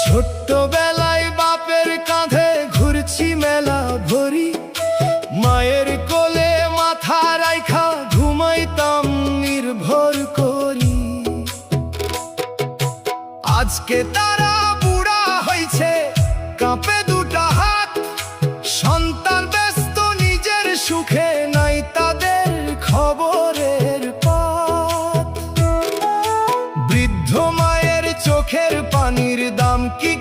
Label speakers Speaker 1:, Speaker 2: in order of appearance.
Speaker 1: ছোট্টবেলায় বাপের কাঁধে ঘুরছি মেলা ভরি, মায়ের কোলে মাথা রাইখা ঘুমাইতাম নির্ভর করি। আজকে তারা বুড়া হইছে, কাঁপে দুটা হাত, সন্তান ব্যস্ত নিজের সুখে, নাই তাদের খবরের পাত। বৃদ্ধ মায়ের চোখের পানির দাম কি